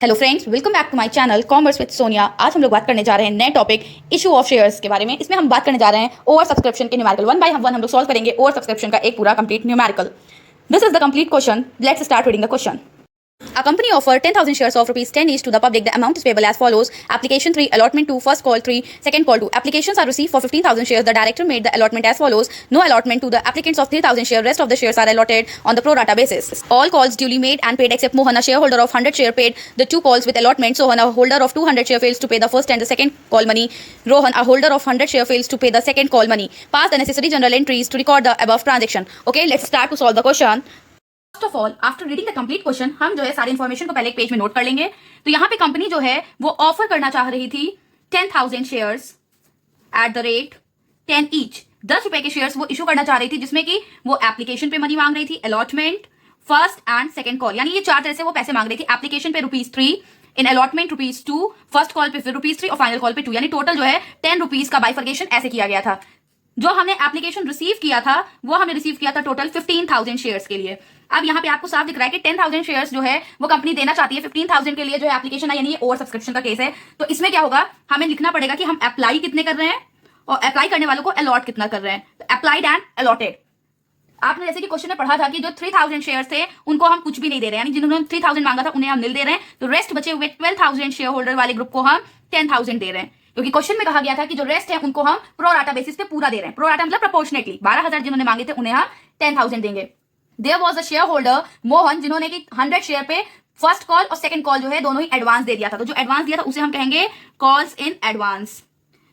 Hello friends, welcome back to my channel commerce with Sonia. आज हम लोग बात करने जा रहे हैं नए टॉपिक इशू ऑफ शेयर्स के बारे में। इसमें हम बात करने जा रहे हैं ओवर सब्सक्रिप्शन के न्यूमेरिकल। वन बाय वन हम लोग सॉल्व करेंगे ओवर सब्सक्रिप्शन का एक पूरा complete numerical. This is the complete question. Let's start reading the question. A company offered 10,000 shares of rupees 10 each to the public. The amount is payable as follows: application 3, allotment 2, first call 3, second call 2. Applications are received for 15,000 shares. The director made the allotment as follows: no allotment to the applicants of 3,000 shares. Rest of the shares are allotted on the pro rata basis. All calls duly made and paid except Mohan, a shareholder of 100 share, paid the two calls with allotment. Sohan, a holder of 200 share, fails to pay the first and the second call money. Rohan, a holder of 100 share, fails to pay the second call money. Pass the necessary journal entries to record the above transaction. Okay, let's start to solve the question. First of all, after reading the complete question, हम जो है सारी information को पहले एक page में note कर लेंगे। तो यहाँ पे कंपनी जो है वो ऑफर करना चाह रही थी 10,000 shares at the rate 10 each. 10 रुपए के शेयर्स वो इशू करना चाह रही थी, जिसमें कि वो एप्लीकेशन पे मनी मांग रही थी, allotment, first and second call, यानी ये चार तरह से वो पैसे मांग रही थी। एप्लीकेशन पे ₹3, इन अलॉटमेंट ₹2, फर्स्ट कॉल पे फिर ₹3 और फाइनल कॉल पे 2, यानी टोटल जो है ₹10 का बाइफर्केशन ऐसे किया गया था। जो हमने एप्लीकेशन रिसीव किया था वो हमने रिसीव किया था टोटल 15,000 शेयर्स के लिए। अब यहाँ पे आपको साफ दिख रहा है कि 10,000 शेयर्स जो है वो कंपनी देना चाहती है 15,000 के लिए जो है एप्लीकेशन है, यानी ये ओवर सब्सक्रिप्शन का केस है। तो इसमें क्या होगा, हमें लिखना पड़ेगा कि हम अप्लाई कितने कर रहे हैं और अप्लाई करने वालों को अलॉट कितना कर रहे हैं। तो अप्लाइड एंड अलॉटेड। आपने जैसे कि क्वेश्चन में पढ़ा था कि जो 3,000 शेयर्स थे उनको हम कुछ भी नहीं दे रहे हैं, यानी जिन्होंने 3,000 मांगा था उन्हें हम निल दे रहे हैं। तो रेस्ट बचे हुए 12,000 शेयर होल्डर वाले ग्रुप को हम 10,000 दे रहे हैं, क्योंकि क्वेश्चन में कहा गया था कि जो रेस्ट है उनको हम प्रो राटा बेसिस पे पूरा दे रहे हैं। प्रो राटा मतलब प्रोपोर्शनेटली 12,000 जिन्होंने मांगे थे उन्हें हम 10,000 देंगे। There was a shareholder Mohan, जिन्होंने कि 100 शेयर पे फर्स्ट कॉल और सेकंड कॉल जो है दोनों ही एडवांस दे दिया था। तो जो एडवांस दिया था उसे हम कहेंगे कॉल्स इन एडवांस।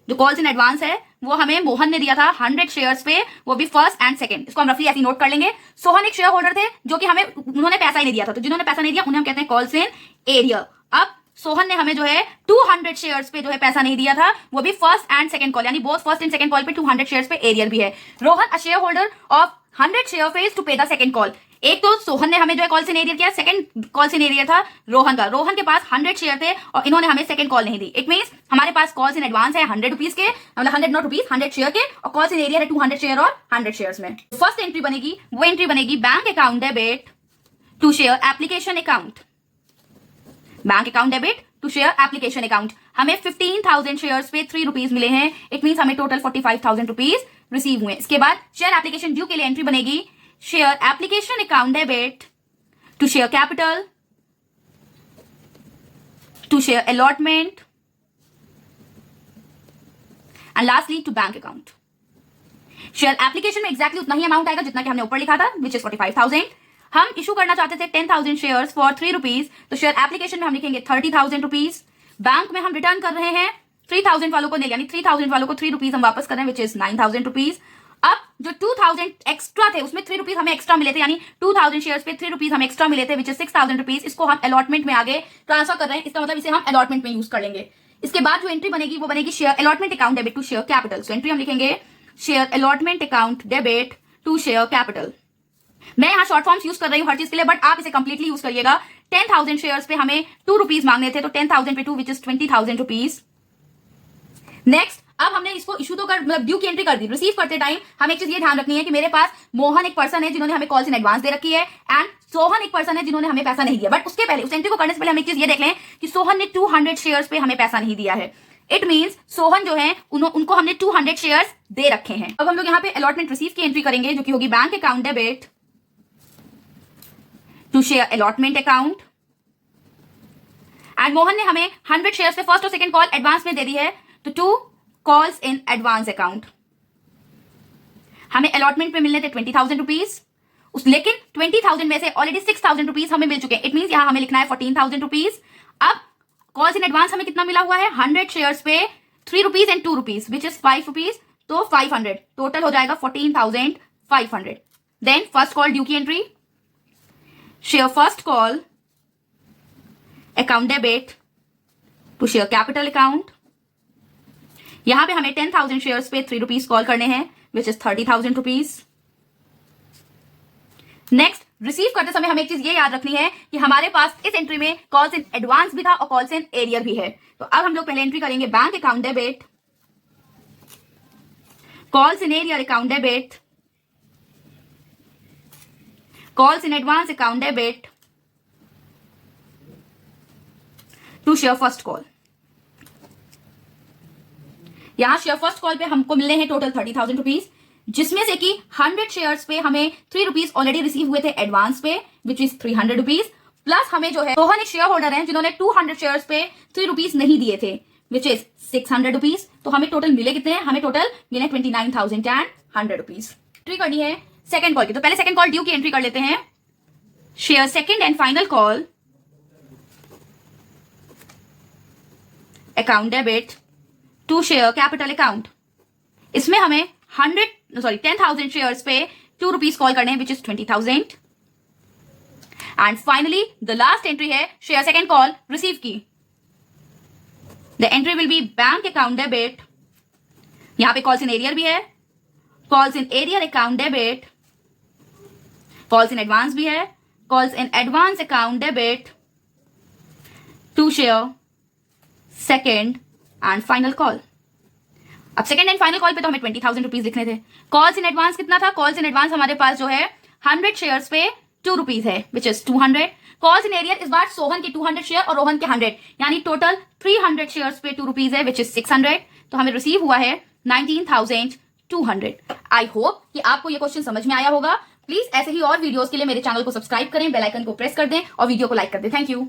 जो कॉल्स इन एडवांस है वो हमें मोहन ने दिया था 100 शेयर्स पे, वो भी फर्स्ट एंड सेकंड। इसको हम रफली ऐसे नोट कर लेंगे। सोहन एक शेयर होल्डर थे जो कि हमें उन्होंने पैसा ही नहीं दिया था, तो जिन्होंने पैसा नहीं दिया उन्हें हम कहते हैं कॉल्स इन एरियर। अब सोहन ने हमें जो है 200 शेयर्स पे जो है पैसा नहीं दिया था, वो भी फर्स्ट एंड सेकंड कॉल, यानी both first and second call पे 200 शेयर्स पे एरियर भी है। Rohan a shareholder of 100 share fails to pay the second call. एक तो सोहन ने हमें जो है कॉल इन एरियर किया, सेकंड कॉल इन एरियर था रोहन का। रोहन के पास 100 शेयर थे और इन्होंने हमें सेकंड कॉल नहीं दी। इट मींस हमारे पास कॉल्स इन एडवांस है 100 रुपीज के, मतलब 100 नॉट रुपीज, 100 शेयर के, और कॉल्स इन एरियर है 200 शेयर और 100 शेयर्स में। फर्स्ट एंट्री बनेगी, वो एंट्री बनेगी bank account debit to share application account. Bank account debit to share application account. हमें 15,000 शेयर्स पे ₹3 मिले हैं। इट मींस हमें टोटल 45,000 रुपीज रिसीव हुए। इसके बाद शेयर एप्लीकेशन ड्यू के लिए एंट्री बनेगी share application account debit to share capital to share allotment and lastly to bank account. Share application में एक्जैक्टली उतना ही अमाउंट आएगा जितना कि हमने ऊपर लिखा था, विच इज 45,000। हम इशू करना चाहते थे 10,000 शेयर्स फॉर ₹3, तो शेयर एप्लीकेशन में हम लिखेंगे 30,000 रुपीज। बैंक में हम रिटर्न कर रहे हैं 3,000 वालों को, यानी 3,000 वालों को ₹3 हम वापस कर रहे हैं, विच इज 9,000 रुपीज। अब जो 2,000 एक्स्ट्रा थे उसमें ₹3 हमें एक्स्ट्रा मिले थे, यानी 2,000 शेयर्स पे ₹3 हमें एक्स्ट्रा मिले थे, विच इज 6,000 रुपीज। इसको हम अलॉटमेंट में आगे ट्रांसफर कर रहे हैं, इसका मतलब इसे हम अलॉटमेंट में यूज कर लेंगे। इसके बाद जो एंट्री बनेगी वो बनेगी share allotment account debit to share capital. So entry हम लिखेंगे share allotment account debit to share capital. मैं यहाँ शॉर्ट फॉर्म्स यूज कर रही हूँ हर चीज के लिए, बट आप इसे कंप्लीटली यूज करिएगा। 10,000 शेयर्स पे हमें ₹2 मांगने थे, तो 10,000 पे 2 विच इज 20,000 रुपीज। नेक्स्ट, अब हमने इसको इशू तो कर, मतलब ड्यू की एंट्री कर दी। रिसीव करते टाइम हमें एक चीज ये ध्यान रखनी है कि मेरे पास मोहन एक पर्सन है जिन्होंने हमें कॉल्स इन एडवांस दे रखी है, एंड सोहन एक पर्सन है जिन्होंने हमें पैसा नहीं दिया। बट उसके पहले, उस एंट्री को करने से पहले हम एक चीज ये देख लें कि सोहन ने 200 शेयर्स पे हमें पैसा नहीं दिया है। इट मींस सोहन जो है उनको हमने 200 शेयर्स दे रखे हैं। अब हम लोग यहाँ पे अलॉटमेंट रिसीव की एंट्री करेंगे, जो कि होगी bank account debit to share allotment account. And Mohan ने हमें 100 शेयर्स पे फर्स्ट और सेकंड कॉल एडवांस में दे दी है, तो 2 कॉल्स इन एडवांस अकाउंट। हमें अलॉटमेंट पे मिलने थे 20,000 रुपीज, लेकिन 20,000 में से ऑलरेडी 6,000 रुपीज हमें मिल चुके हैं। इट मींस यहां हमें लिखना है 14,000 रुपीज। अब कॉल्स इन एडवांस हमें कितना मिला हुआ है, 100 शेयर्स पे ₹3 एंड ₹2 विच इज ₹5, तो 500 टोटल हो जाएगा 14,500। देन फर्स्ट कॉल ड्यू की entry, share first call account debit to share capital account. यहां पे हमें 10,000 शेयर्स पे ₹3 कॉल करने हैं, which is 30,000 rupees. Next, receive करते समय हमें एक चीज ये याद रखनी है कि हमारे पास इस एंट्री में कॉल्स इन एडवांस भी था और कॉल्स इन एरियर भी है। तो अब हम लोग पहले एंट्री करेंगे bank account debit calls in arrear account debit calls in advance account debit to share first call. यहां शेयर फर्स्ट कॉल पे हमको मिलने हैं टोटल 30,000 रुपीज, जिसमें से कि 100 शेयर्स पे हमें 3 रुपीज ऑलरेडी रिसीव हुए थे एडवांस पे, विच इज 300 रुपीज, प्लस हमें जो है रोहन एक शेयर होल्डर है जिन्होंने 200 शेयर्स पे 3 रुपीज नहीं दिए थे, विच इज 600 रुपीज। तो हमें टोटल मिले कितने हैं? हमें टोटल मिले 29,100 रुपीज। एंट्री करनी है सेकंड कॉल की, तो पहले सेकंड कॉल ड्यू की एंट्री कर लेते हैं। Share second and final call, account debit to share capital account. इसमें हमें 10,000 शेयर्स पे 2 रुपीज कॉल करने हैं, which is 20,000। And finally the last entry है शेयर सेकंड कॉल रिसीव की। The entry will be bank account debit, यहां पे calls in arrear भी है, calls in arrear account debit, calls in advance भी है, calls in advance account debit to share second and final call. अब second and final call पे तो हमें 20,000 रुपीज लिखने थे। कॉल्स इन एडवांस कितना था? कॉल्स इन एडवांस हमारे पास जो है 100 शेयर्स पे 2 रुपीज है, which is 200। Calls in arrear इस बार सोहन के 200 शेयर और रोहन के 100, यानी टोटल 300 शेयर्स पे 2 रुपीज है, विच इज 600। तो हमें रिसीव हुआ है 19,200। आई होप कि आपको ये क्वेश्चन समझ में आया होगा। प्लीज ऐसे ही और वीडियोस के लिए मेरे चैनल को सब्सक्राइब करें, बेल आइकन को प्रेस कर दें और वीडियो को लाइक कर दें। Thank you.